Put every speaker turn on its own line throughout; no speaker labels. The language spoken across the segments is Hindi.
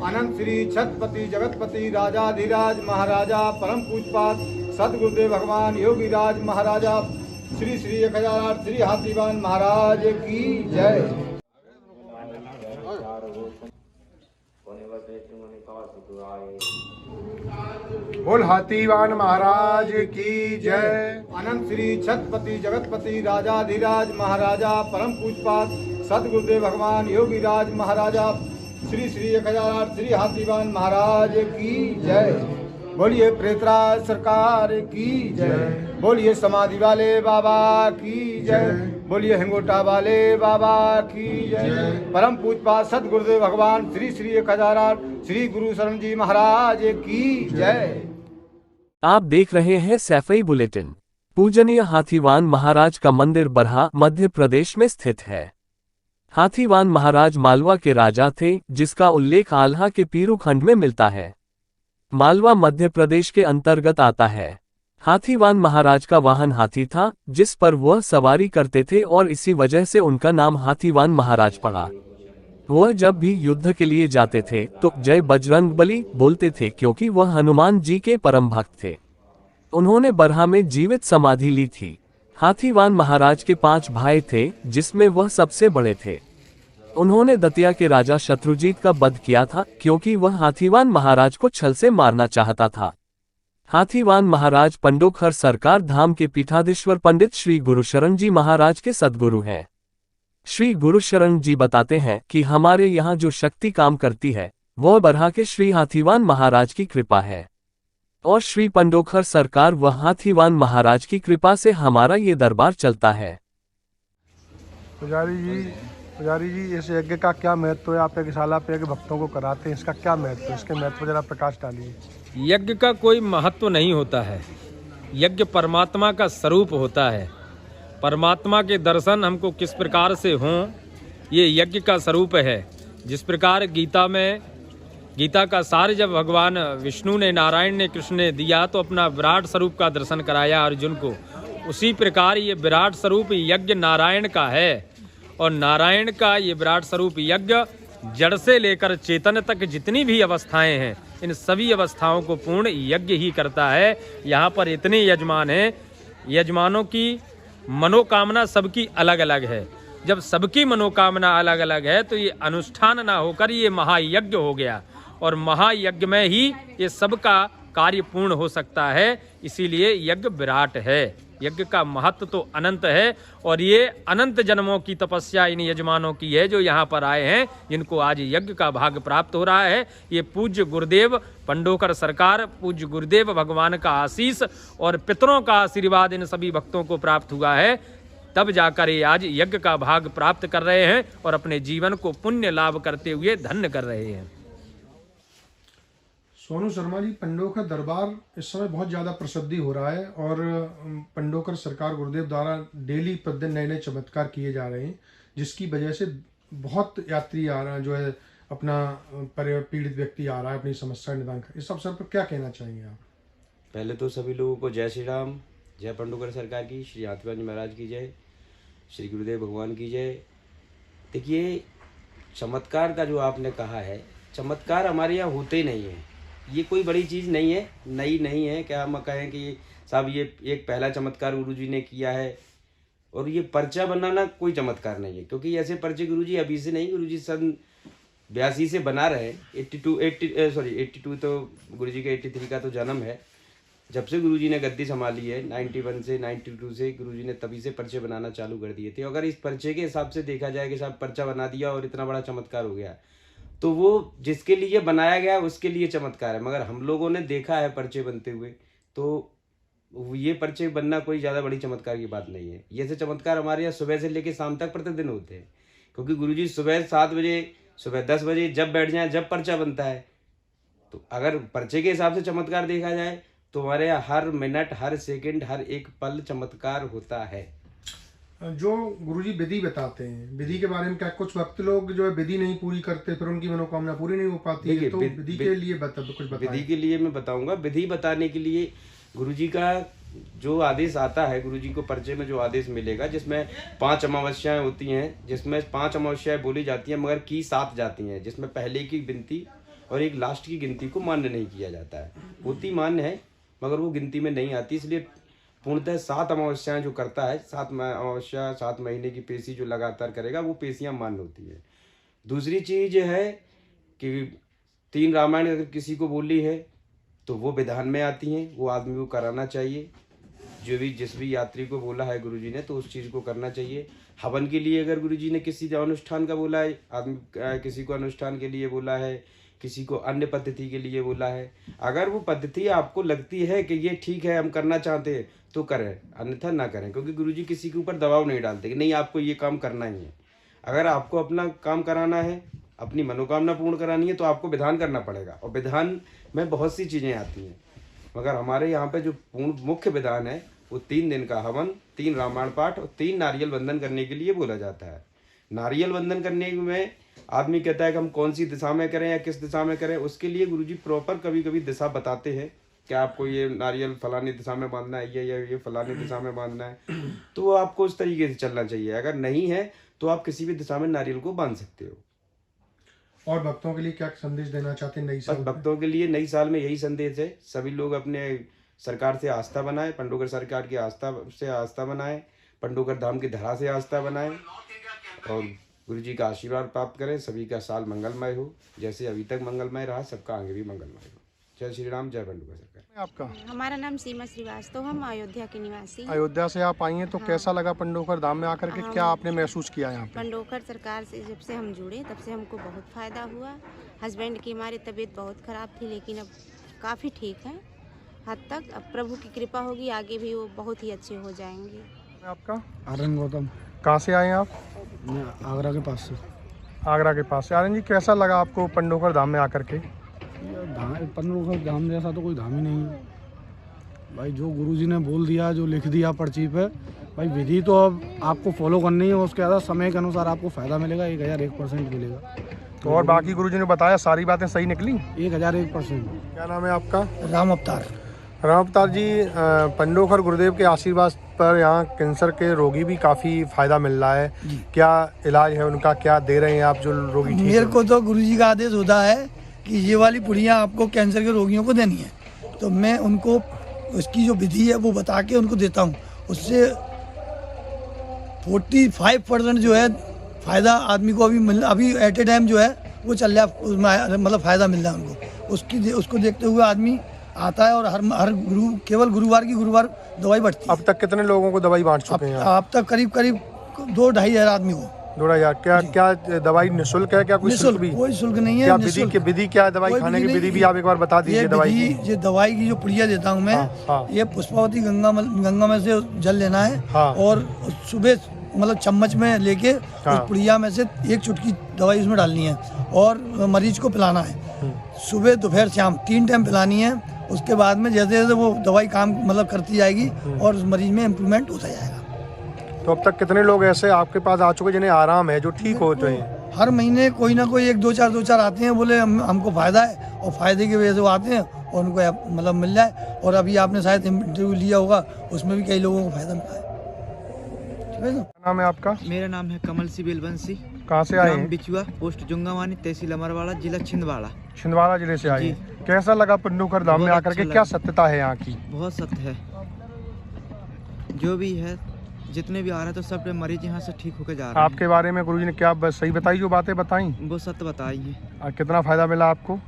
अनंत श्री छत्रपति जगतपति राजाधिराज महाराजा परम पूजपात सदगुरुदेव भगवान योगीराज महाराजा श्री श्री 1008 श्री हाथीवान महाराज की जय।
बोल हाथीवान महाराज की जय।
अनंत श्री छत्रपति जगतपति राजाधिराज महाराजा परम पूजपात सदगुरुदेव भगवान योगीराज महाराजा श्री श्री 1008 श्री हाथीवान महाराज की जय। बोलिए प्रेतराज सरकार की जय। बोलिए समाधि वाले बाबा की जय। बोलिए हिंगोटा वाले बाबा की जय। परम पूजपात सदगुरुदेव भगवान श्री श्री 1008 श्री गुरु शरण जी महाराज की जय।
आप देख रहे हैं सैफई बुलेटिन। पूजनीय हाथीवान महाराज का मंदिर बरहा मध्य प्रदेश में स्थित है। हाथीवान महाराज मालवा के राजा थे, जिसका उल्लेख आल्हा के पीरू खंड में मिलता है। मालवा मध्य प्रदेश के अंतर्गत आता है। हाथीवान महाराज का वाहन हाथी था, जिस पर वह सवारी करते थे और इसी वजह से उनका नाम हाथीवान महाराज पड़ा। वह जब भी युद्ध के लिए जाते थे तो जय बजरंगबली बोलते थे, क्योंकि वह हनुमान जी के परम भक्त थे। उन्होंने बरहा में जीवित समाधि ली थी। हाथीवान महाराज के 5 भाई थे, जिसमें वह सबसे बड़े थे। उन्होंने दतिया के राजा शत्रुजीत का वध किया था, क्योंकि वह हाथीवान महाराज को छल से मारना चाहता था। हाथीवान महाराज पंडोखर सरकार धाम के पीठाधीश्वर पंडित श्री गुरुशरण जी महाराज के सद्गुरु हैं। श्री गुरुशरण जी बताते हैं कि हमारे यहाँ जो शक्ति काम करती है, वह बरहा के श्री हाथीवान महाराज की कृपा है, और श्री पंडोखर सरकार व हाथीवान महाराज की कृपा से हमारा ये दरबार चलता है।
पुजारी जी इस यज्ञ का क्या महत्व है? आप यज्ञशाला पे यज्ञ भक्तों को कराते हैं, इसका क्या महत्व है? इसके महत्व पर जरा प्रकाश डालिए।
यज्ञ का कोई महत्व नहीं होता है। यज्ञ परमात्मा का स्वरूप होता है। परमात्मा के दर्शन हमको किस प्रकार से हों, ये यज्ञ का स्वरूप है। जिस प्रकार गीता का सार जब भगवान विष्णु ने, नारायण ने, कृष्ण ने दिया तो अपना विराट स्वरूप का दर्शन कराया अर्जुन को, उसी प्रकार ये विराट स्वरूप यज्ञ नारायण का है। और नारायण का ये विराट स्वरूप यज्ञ जड़ से लेकर चेतन तक जितनी भी अवस्थाएं हैं, इन सभी अवस्थाओं को पूर्ण यज्ञ ही करता है। यहाँ पर इतने यजमान हैं, यजमानों की मनोकामना सबकी अलग अलग है। जब सबकी मनोकामना अलग अलग है तो ये अनुष्ठान ना होकर ये महायज्ञ हो गया, और महायज्ञ में ही ये सबका कार्य पूर्ण हो सकता है। इसीलिए यज्ञ विराट है। यज्ञ का महत्व तो अनंत है, और ये अनंत जन्मों की तपस्या इन यजमानों की है जो यहाँ पर आए हैं, जिनको आज यज्ञ का भाग प्राप्त हो रहा है। ये पूज्य गुरुदेव पंडोकर सरकार, पूज्य गुरुदेव भगवान का आशीष और पितरों का आशीर्वाद इन सभी भक्तों को प्राप्त हुआ है, तब जाकर ये आज यज्ञ का भाग प्राप्त कर रहे हैं और अपने जीवन को पुण्य लाभ करते हुए धन्य कर रहे हैं।
सोनू शर्मा जी, पंडोकर दरबार इस समय बहुत ज़्यादा प्रसिद्धि हो रहा है, और पंडोकर सरकार गुरुदेव द्वारा डेली प्रतिदिन नए नए चमत्कार किए जा रहे हैं, जिसकी वजह से बहुत यात्री आ रहा है, जो है अपना पीड़ित व्यक्ति आ रहा है अपनी समस्या निदान कर। इस अवसर पर क्या कहना चाहेंगे आप?
पहले तो सभी लोगों को जय श्री राम, जय पंडोकर सरकार की, श्री हाथीवान जी महाराज की जय, श्री गुरुदेव भगवान की जय। देखिए, चमत्कार का जो आपने कहा है, चमत्कार हमारे यहाँ होते ही नहीं है। ये कोई बड़ी चीज़ नहीं है, नई नहीं है। क्या हम कहें कि साहब ये एक पहला चमत्कार गुरुजी ने किया है, और ये पर्चा बनाना कोई चमत्कार नहीं है, क्योंकि ऐसे पर्चे गुरुजी अभी से नहीं, गुरुजी सन 82 से बना रहे हैं। 82 तो गुरुजी का 83 का तो जन्म है। जब से गुरुजी ने गद्दी संभाली है 91 से 92 से गुरुजी ने तभी से पर्चे बनाना चालू कर दिए थे। अगर इस पर्चे के हिसाब से देखा जाए कि साहब पर्चा बना दिया और इतना बड़ा चमत्कार हो गया, तो वो जिसके लिए बनाया गया उसके लिए चमत्कार है। मगर हम लोगों ने देखा है पर्चे बनते हुए, तो ये पर्चे बनना कोई ज़्यादा बड़ी चमत्कार की बात नहीं है। ये से चमत्कार हमारे यहाँ सुबह से लेकर शाम तक प्रतिदिन होते हैं, क्योंकि गुरुजी सुबह 7 बजे, सुबह 10 बजे जब बैठ जाए, जब पर्चा बनता है। तो अगर पर्चे के हिसाब से चमत्कार देखा जाए तो हमारे यहाँ हर मिनट, हर सेकंड, हर एक पल चमत्कार होता है।
जो गुरुजी विधि बताते हैं, विधि के बारे में क्या कुछ भक्त लोग जो है विधि नहीं पूरी करते, फिर उनकी मनोकामना पूरी नहीं हो पाती है, तो विधि के लिए कुछ बताएं।
विधि के लिए मैं बताऊंगा। विधि बताने के लिए गुरुजी का जो आदेश आता है, गुरुजी को पर्चे में जो आदेश मिलेगा, जिसमें 5 अमावस्याएं होती हैं, जिसमें 5 अमावस्याएं बोली जाती हैं, मगर की 7 जाती हैं, जिसमें पहले की विनती और एक लास्ट की गिनती को मान्य नहीं किया जाता है। होती मान्य है मगर वो गिनती में नहीं आती, इसलिए पूर्णतः 7 अमावस्याएं जो करता है, 7 अमावस्या 7 महीने की पेशी जो लगातार करेगा वो पेशियां मान्य होती है। दूसरी चीज है कि 3 रामायण अगर किसी को बोली है तो वो विधान में आती हैं, वो आदमी को कराना चाहिए। जो भी जिस भी यात्री को बोला है गुरुजी ने तो उस चीज़ को करना चाहिए। हवन के लिए अगर गुरुजी ने किसी अनुष्ठान का बोला है, आदमी किसी को अनुष्ठान के लिए बोला है, किसी को अन्य पद्धति के लिए बोला है, अगर वो पद्धति आपको लगती है कि ये ठीक है हम करना चाहते हैं तो करें, अन्यथा ना करें, क्योंकि गुरुजी किसी के ऊपर दबाव नहीं डालते कि नहीं आपको ये काम करना ही है। अगर आपको अपना काम कराना है, अपनी मनोकामना पूर्ण करानी है तो आपको विधान करना पड़ेगा, और विधान में बहुत सी चीज़ें आती हैं। मगर हमारे यहाँ पे जो पूर्ण मुख्य विधान है वो 3 दिन का हवन, 3 रामायण पाठ और 3 नारियल बंधन करने के लिए बोला जाता है। नारियल बंधन करने में आदमी कहता है कि हम कौन सी दिशा में करें या किस दिशा में करें, उसके लिए गुरुजी प्रॉपर कभी कभी दिशा बताते हैं कि आपको ये नारियल फलानी दिशा में बांधना है, ये फलानी दिशा में बांधना है, तो वो आपको उस तरीके से चलना चाहिए। अगर नहीं है तो आप किसी भी दिशा में नारियल को बांध सकते हो।
और भक्तों के लिए क्या संदेश देना चाहते हैं नई साल में?
भक्तों के लिए नई साल में यही संदेश है, सभी लोग अपने सरकार से आस्था बनाए, पंडोकर सरकार की आस्था बनाए, पंडोकर धाम की धरा से आस्था बनाए और गुरुजी का आशीर्वाद प्राप्त करें। सभी का साल मंगलमय हो, जैसे अभी तक मंगलमय रहा सबका आगे भी मंगलमय हो। जय श्री राम, जय पंडोकर सरकार।
आपका?
हमारा नाम सीमा श्रीवास्तव, हम अयोध्या के निवासी।
अयोध्या से आप आई हैं तो कैसा लगा पंडोकर धाम में आकर के? क्या आपने महसूस किया यहाँ पे?
पंडोकर सरकार से जब से हम जुड़े तब से हमको बहुत फ़ायदा हुआ। हस्बैंड की हमारी तबीयत बहुत ख़राब थी लेकिन अब काफ़ी ठीक है हद तक। अब प्रभु की कृपा होगी, आगे भी वो बहुत ही अच्छे हो जाएंगे।
आपका?
आर्यन गौतम।
कहाँ से आए हैं आप?
मैं आगरा के पास से।
आगरा के पास से। आर्यन जी, कैसा लगा आपको पंडोकर धाम में आकर के?
पंडोकर धाम जैसा तो कोई धाम ही नहीं है भाई। जो गुरुजी ने बोल दिया, जो लिख दिया पर्ची पे भाई, विधि तो अब आपको फॉलो करनी है, उसके बाद समय के अनुसार आपको फ़ायदा मिलेगा, 1001% मिलेगा।
तो और बाकी गुरुजी ने बताया सारी बातें सही निकली?
1001%।
क्या नाम है आपका?
राम अवतार।
राम अवतार जी, पंडोकर गुरुदेव के आशीर्वाद पर यहाँ कैंसर के रोगी भी काफ़ी फ़ायदा मिल रहा है। क्या इलाज है उनका, क्या दे रहे हैं आप जो रोगी?
मेरे को तो गुरुजी का आदेश होता है कि ये वाली पुड़ियाँ आपको कैंसर के रोगियों को देनी है, तो मैं उनको उसकी जो विधि है वो बता के उनको देता हूँ। उससे 45% जो है फ़ायदा आदमी को अभी एट ए टाइम जो है वो चल रहा है, उसमें मतलब फ़ायदा मिल रहा है उनको। उसको देखते हुए आदमी आता है और हर केवल गुरुवार दवाई बढ़ती है।
अब तक कितने लोगों को दवाई बांट चुके हैं?
अब तक करीब 2-2.5 हज़ार आदमी को।
2,500। क्या दवाई निःशुल्क है? क्या कोई शुल्क भी?
कोई शुल्क नहीं है।
क्या विधि क्या है दवाई खाने की? विधि भी आप एक बार बता दीजिए।
दवाई की जो पुड़िया देता हूँ मैं, ये पुष्पावती गंगा में से जल लेना है और सुबह मतलब चम्मच में लेके उस पुड़िया में से एक चुटकी दवाई उसमें डालनी है और मरीज को पिलाना है। सुबह दोपहर शाम 3 टाइम पिलानी है। उसके बाद में जैसे जैसे वो दवाई काम मतलब करती जाएगी और उस मरीज में इम्प्रूवमेंट होता जाएगा।
तो अब तक कितने लोग ऐसे आपके पास आ चुके जिन्हें आराम है, जो ठीक होते हैं?
हर महीने कोई ना कोई 1-2-4 आते हैं, बोले हमको फ़ायदा है, और फ़ायदे की वजह से वो आते हैं और उनको मतलब मिल जाए। और अभी आपने शायद इंटरव्यू लिया होगा, उसमें भी कई लोगों को फ़ायदा मिला है।
क्या नाम है आपका?
मेरा नाम है कमल सी बेलवंशी।
कहाँ से आए हैं?
बिचुआ, पोस्ट जुंगावानी, तहसील अमरवाड़ा, जिला छिंदवाड़ा।
छिंदवाड़ा जिले से आए। कैसा लगा पंडोकर धाम में आकर के? क्या सत्यता है यहाँ की?
बहुत सत्य है, जो भी है जितने भी आ रहे हैं तो सब मरीज यहाँ से ठीक होकर जा रहे हैं।
आपके बारे में गुरुजी ने क्या सही बताई, जो बातें बताई?
वो सत्य बताई है।
कितना फायदा मिला आपको?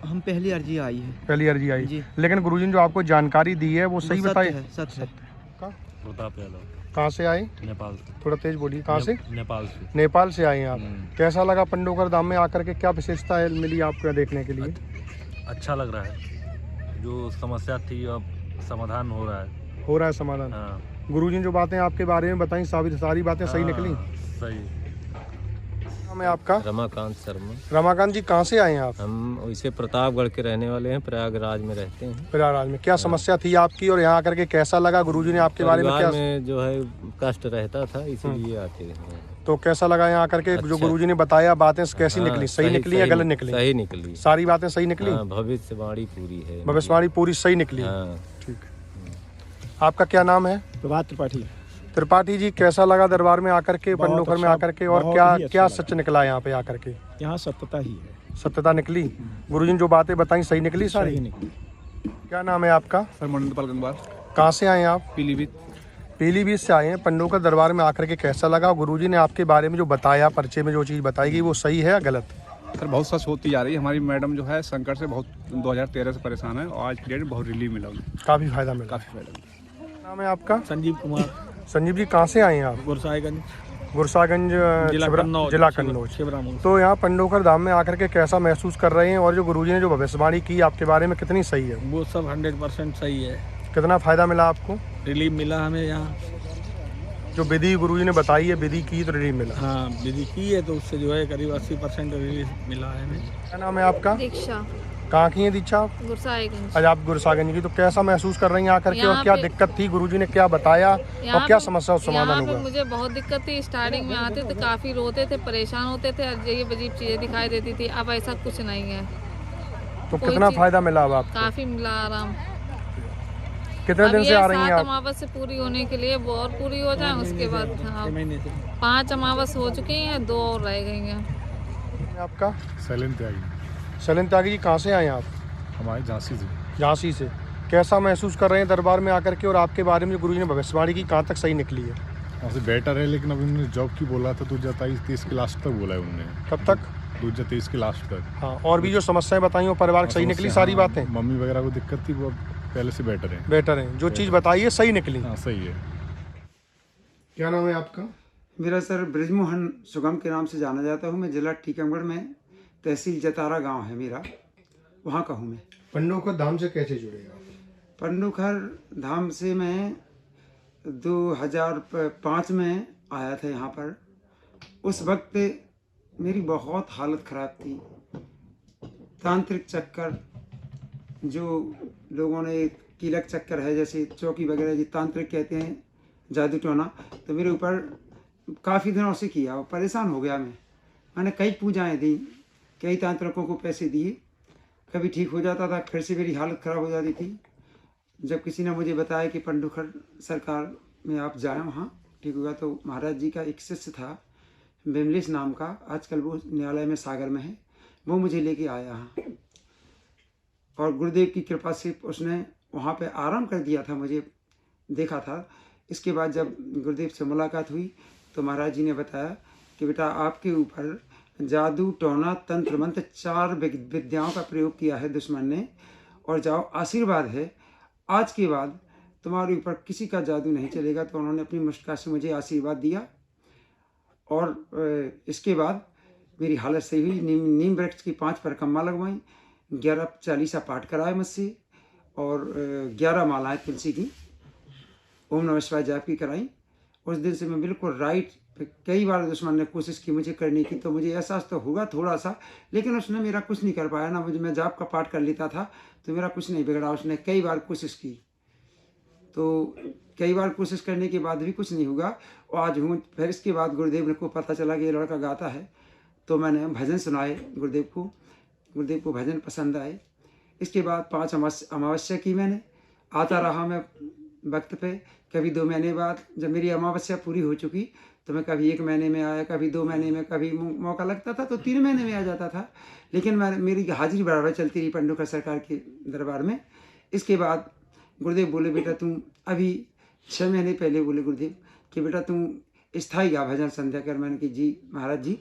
हम पहली अर्जी आई है।
पहली अर्जी आई, लेकिन गुरुजी ने जो आपको जानकारी दी है वो सही बताई है?
सत्य है।
कहाँ से आए?
नेपाल।
थोड़ा तेज बोलिए। कहाँ से?
नेपाल से।
नेपाल से आए हैं आप। कैसा लगा पंडोकर धाम में आकर के? क्या विशेषता है मिली आपको देखने के लिए?
अच्छा लग रहा है, जो समस्या थी अब समाधान हो रहा है।
समाधान। हाँ। गुरुजी ने जो बातें आपके बारे में बताई सारी बातें सही निकली?
सही।
नाम है आपका?
रमाकांत शर्मा।
रमाकांत जी, कहाँ से आए हैं आप?
हम वैसे प्रतापगढ़ के रहने वाले हैं, प्रयागराज में रहते हैं।
प्रयागराज में। क्या समस्या थी आपकी और यहाँ आकर के कैसा लगा? गुरुजी ने आपके बारे में क्या?
जो है कष्ट रहता था, इसीलिए आते हैं।
तो कैसा लगा यहाँ आकर के? जो गुरुजी ने बताया बातें कैसी निकली? सही निकली या गलत निकली?
सही निकली,
सारी बातें सही निकली।
भविष्यवाणी पूरी है,
भविष्यवाणी पूरी सही निकली। ठीक। आपका क्या नाम है?
प्रभात त्रिपाठी।
त्रिपाठी जी, कैसा लगा दरबार में आकर के, पंडोकर में आकर के, और क्या सच निकला यहाँ पे आकर के?
यहाँ सत्यता ही है।
सत्यता निकली। गुरुजी ने जो बातें बताई सही निकली सारी? क्या नाम है आपका?
सर मनोहर गंगवार।
कहाँ से आए हैं आप?
पीलीभीत।
पीलीभीत से आए हैं। पंडोकर दरबार में आकर के कैसा लगा? गुरुजी ने आपके बारे में जो बताया, पर्चे में जो चीज़ बताई गई, वो सही है या गलत?
सर बहुत सच होती जा रही है। हमारी मैडम जो है संकट से बहुत 2013 से परेशान है और आज की डेट में बहुत रिलीफ मिला उन्हें,
काफ़ी फायदा मिला।
काफ़ी फायदा मिला।
नाम है आपका?
संजीव कुमार।
संजीव जी कहाँ से आए हैं आप? गुरसागंज जिला कन्नौज। तो यहाँ पंडोकर धाम में आकर के कैसा महसूस कर रहे हैं और जो गुरुजी ने जो भविष्यवाणी की आपके बारे में कितनी सही है?
वो सब 100% सही है।
कितना फायदा मिला आपको?
रिलीफ मिला हमें यहाँ।
जो विधि गुरुजी ने बताई है, विधि की तो रिलीफ मिला?
हाँ विधि की है तो उससे जो है करीब 80% रिलीफ मिला है हमें।
क्या नाम है आपका?
दीक्षा।
कहाँ की है दीक्षा आप?
गुरसागंज।
आज आप गुरसागंज की, तो कैसा महसूस कर रही हैं आकर के और क्या दिक्कत थी? गुरुजी ने क्या बताया और क्या समस्या समाधान हुआ?
मुझे बहुत दिक्कत थी। स्टार्टिंग में आते थे काफी रोते थे, परेशान होते थे, अजीब अजीब चीजें दिखाई देती थी। अब ऐसा कुछ नहीं है।
तो कितना फायदा मिला अब आपको?
काफी मिला आराम।
कितने दिन से आ रही हैं आप?
7 अमावस से पूरी होने के लिए वो और पूरी हो जाए उसके बाद 5 अमावस हो चुकी हैं, 2 और रह गई हैं।
आपका?
सैलन त्यागी।
सैलन त्यागी जी कहाँ से आए आप?
हमारे झांसी से।
झांसी से। कैसा महसूस कर रहे हैं दरबार में आकर के और आपके बारे में जो गुरुजी ने भविष्यवाणी की कहाँ तक सही निकली है?
वहाँ से बेटर है, लेकिन अभी उन्होंने जॉब की बोला था तो 23 के लास्ट तक बोला है उन्होंने।
कब तक?
23 के लास्ट तक।
हाँ, और भी जो समस्याएं बताई वो परिवार सही निकली सारी बातें?
मम्मी वगैरह को दिक्कत थी, वो पहले से बेटर है।
बेटर है, जो चीज़ बताई है सही निकली?
हाँ सही है।
क्या नाम है आपका?
मेरा सर ब्रिजमोहन सुगम के नाम से जाना जाता हूँ। मैं जिला टीकमगढ़ में, तहसील जतारा गांव है मेरा, वहाँ का हूँ मैं।
पंडोकर धाम से कैसे जुड़े आप?
पंडोकर धाम से मैं 2005 में आया था यहाँ पर। उस वक्त मेरी बहुत हालत ख़राब थी। तांत्रिक चक्कर, जो लोगों ने कीलक चक्कर है जैसे चौकी वगैरह, जो तांत्रिक कहते हैं, जादू टोना, तो मेरे ऊपर काफ़ी दिनों से किया और परेशान हो गया मैंने कई पूजाएं दी, कई तांत्रिकों को पैसे दिए, कभी ठीक हो जाता था, फिर से मेरी हालत ख़राब हो जाती थी। जब किसी ने मुझे बताया कि पंडोकर सरकार में आप जाएं, वहाँ ठीक होगा, तो महाराज जी का एक शिष्य था बिमलेश नाम का, आजकल वो न्यायालय में सागर में है, वो मुझे लेके आया यहाँ और गुरुदेव की कृपा से उसने वहाँ पे आराम कर दिया था, मुझे देखा था। इसके बाद जब गुरुदेव से मुलाकात हुई तो महाराज जी ने बताया कि बेटा आपके ऊपर जादू टोना तंत्र मंत्र 4 विद्याओं का प्रयोग किया है दुश्मन ने, और जाओ आशीर्वाद है, आज के बाद तुम्हारे ऊपर किसी का जादू नहीं चलेगा। तो उन्होंने अपनी मुस्कान से मुझे आशीर्वाद दिया और इसके बाद मेरी हालत सही हुई। नीम वृक्ष की 5 परिक्रमा लगवाई, 11 चालीसा पाठ कराए मुझसे और 11 मालाएं तुलसी की ओम नमः शिवाय जाप की कराई। उस दिन से मैं बिल्कुल राइट। कई बार दुश्मन ने कोशिश की मुझे करने की, तो मुझे एहसास तो होगा थोड़ा सा, लेकिन उसने मेरा कुछ नहीं कर पाया ना। मैं जाप का पाठ कर लेता था तो मेरा कुछ नहीं बिगड़ा। उसने कई बार कोशिश की, तो कई बार कोशिश करने के बाद भी कुछ नहीं हुआ और आज हूँ। फिर इसके बाद गुरुदेव को पता चला कि ये लड़का गाता है, तो मैंने भजन सुनाए गुरुदेव को भजन पसंद आए। इसके बाद 5 अमावस्या की मैंने, आता रहा मैं वक्त पे, कभी 2 महीने बाद। जब मेरी अमावस्या पूरी हो चुकी तो मैं कभी 1 महीने में आया, कभी 2 महीने में, कभी मौका लगता था तो 3 महीने में आ जाता था, लेकिन मेरी हाजिरी बराबर चलती रही पंडोकर सरकार के दरबार में। इसके बाद गुरुदेव बोले बेटा तुम अभी 6 महीने पहले बोले गुरुदेव कि बेटा तुम स्थायी गा भजन संध्या कर। मैंने कि जी महाराज जी,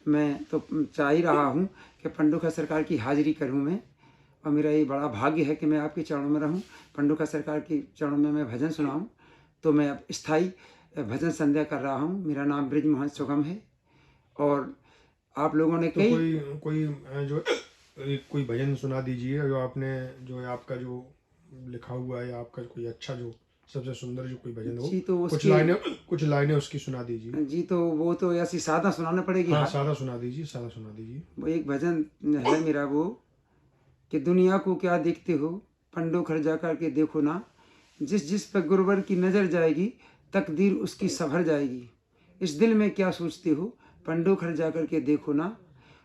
मैं तो चाह ही रहा हूँ कि पंडोकर सरकार की हाजिरी करूँ मैं, और मेरा ये बड़ा भाग्य है कि मैं आपके चरणों में रहूं, पंडोकर सरकार के चरणों में मैं भजन सुनाऊं। तो मैं अब स्थायी भजन संध्या कर रहा हूं। मेरा नाम ब्रिजमोहन सुगम है और आप लोगों ने
तो कोई भजन सुना दीजिए जो आपने, जो है आपका जो लिखा हुआ है, आपका कोई अच्छा जो सबसे सुंदर जो कोई भजन हो
जी। तो
कुछ लाइनें उसकी सुना दीजिए
जी। तो वो तो ऐसी सादा सुनाना पड़ेगी।
हाँ, सादा सुना दीजिए।
वो एक भजन है मेरा वो कि दुनिया को क्या देखते हो, पंडोकर जा कर के देखो ना, जिस पर गुरुवर की नज़र जाएगी तकदीर उसकी संभर जाएगी। इस दिल में क्या सोचते हो, पंडोकर जा कर के देखो ना,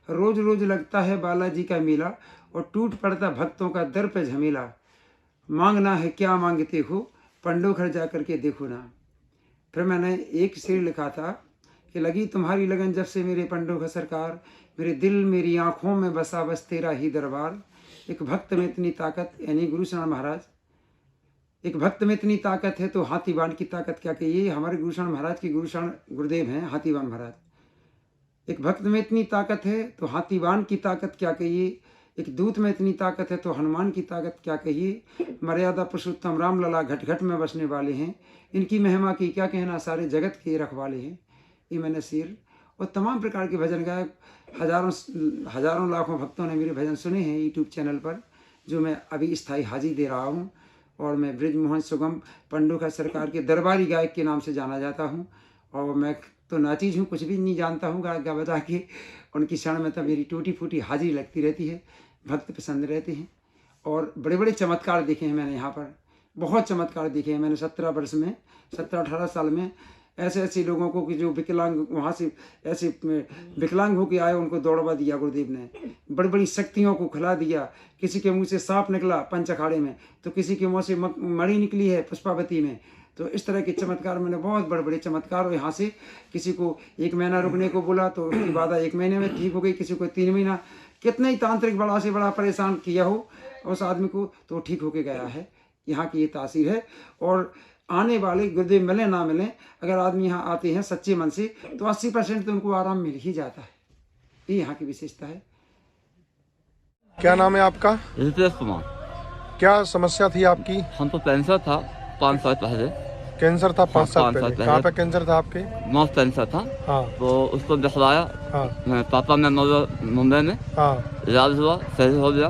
रोज रोज लगता है बालाजी का मेला और टूट पड़ता भक्तों का दर पे झमेला। मांगना है क्या मांगते हो, पंडोकर जा कर के देखो ना। फिर मैंने एक शेर लिखा था कि लगी तुम्हारी लगन जब से मेरे पंडोकर सरकार, मेरे दिल मेरी आँखों में बसा बस तेरा ही दरबार। एक भक्त में इतनी ताकत, यानी गुरु शरण महाराज। एक भक्त में इतनी ताकत है तो हाथीवान की ताकत क्या कहिए। हमारे गुरु शरण महाराज की गुरु शरण गुरुदेव हैं हाथीवान महाराज। एक भक्त में इतनी ताकत है तो हाथीवान की ताकत क्या कहिए। एक दूत में इतनी ताकत है तो हनुमान की ताकत क्या कहिए। मर्यादा पुरुषोत्तम राम लला घट घट में बसने वाले हैं, इनकी महिमा की क्या कहना, सारे जगत के रखवाले हैं। ये मैंने सिर और तमाम प्रकार के भजन गाए। हजारों लाखों भक्तों ने मेरे भजन सुने हैं यूट्यूब चैनल पर, जो मैं अभी स्थायी हाजिरी दे रहा हूँ। और मैं ब्रिजमोहन सुगम पंडोकर सरकार के दरबारी गायक के नाम से जाना जाता हूँ। और मैं तो नाचीज हूँ, कुछ भी नहीं जानता हूँ गा बजा के। उनकी शरण में तो मेरी टूटी फूटी हाजिरी लगती रहती है, भक्त पसंद रहते हैं। और बड़े बड़े चमत्कार देखे हैं मैंने यहाँ पर, बहुत चमत्कार देखे हैं मैंने 17 वर्ष में, 17-18 साल में। ऐसे ऐसे लोगों को कि जो विकलांग वहाँ से ऐसे विकलांग होकर आए, उनको दौड़वा दिया गुरुदेव ने। बड़ी बड़ी शक्तियों को खिला दिया। किसी के मुंह से सांप निकला पंच अखाड़े में, तो किसी के मुंह से मणि निकली है पुष्पावती में। तो इस तरह के चमत्कार मैंने बहुत बड़े बड़े चमत्कार। और यहाँ से किसी को 1 महीना रुकने को बोला तो उसकी बाधा 1 महीने में ठीक हो गई, किसी को 3 महीना। कितना ही तांत्रिक बड़ा से बड़ा परेशान किया हो उस आदमी को, तो ठीक होके गया है। यहाँ की ये तासीर है। और आने वाले गुरुदेव मिले ना मिले, अगर आदमी यहाँ आते हैं सच्चे मन से तो 80% तो उनको आराम मिल ही जाता है। ये यहाँ की विशेषता है।
क्या नाम है आपका?
रितेश कुमार।
क्या समस्या थी आपकी?
हमको कैंसर था 5 साल पहले।
कैंसर था 5 साल पहले। कहाँ पे कैंसर था आपके?
माउथ कैंसर था।
हाँ।
तो उसको दिखलाया।
हाँ।
पापा में मुंबई में। हाँ। इलाज हुआ, सही हो गया।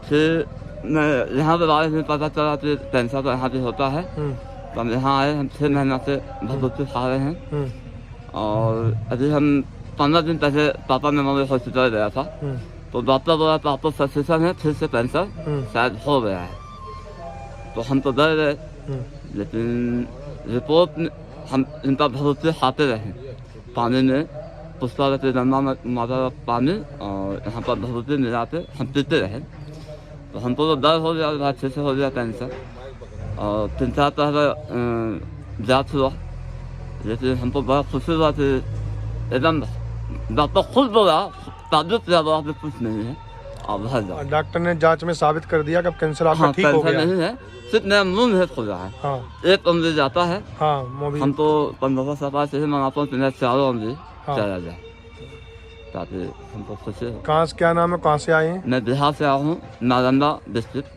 फिर मैं यहाँ पे आए, फिर पता चला कि कैंसर तो यहाँ पे होता है। तो हम यहाँ आए, हम 6 महीना से भभूति खा रहे हैं। और अभी हम 15 दिन पहले पापा में मुंबई हॉस्पिटल गया था, तो डॉक्टर बोला तो आपको सस्पेंशन है, फिर से कैंसर शायद हो गया है। तो हम तो डर गए, लेकिन रिपोर्ट हम इनका भरोसे खाते रहे। पानी में पुष्पावती गंगा माता पानी और यहाँ पर भरोसे मिलाते हम पीते रहे। तो हमको तो डर हो गया, अच्छे से हो गया कैंसर। और 3-4 तरह जाँच हुआ, लेकिन हमको बड़ा खुशी हुआ कि एकदम डॉक्टर खुद बोला ताजुब से बोला कि कुछ नहीं है। अब
डॉक्टर ने जांच में साबित कर दिया कि अब कैंसर आपका ठीक हो गया।
नहीं है, सिर्फ मेरा मुंह में खुल रहा है। हाँ। एक उंगली जाता है। हाँ, हम तो 15 साल से मंगाता हूँ, मेरा 4 उंगली चला जाए, ताकि हमको खुशी हो।
कहाँ से, क्या नाम है, कहाँ से आए हैं?
मैं बिहार से आया हूँ, नालंदा डिस्ट्रिक्ट,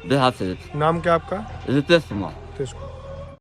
बिहार से।
नाम क्या आपका?
रितेश कुमार।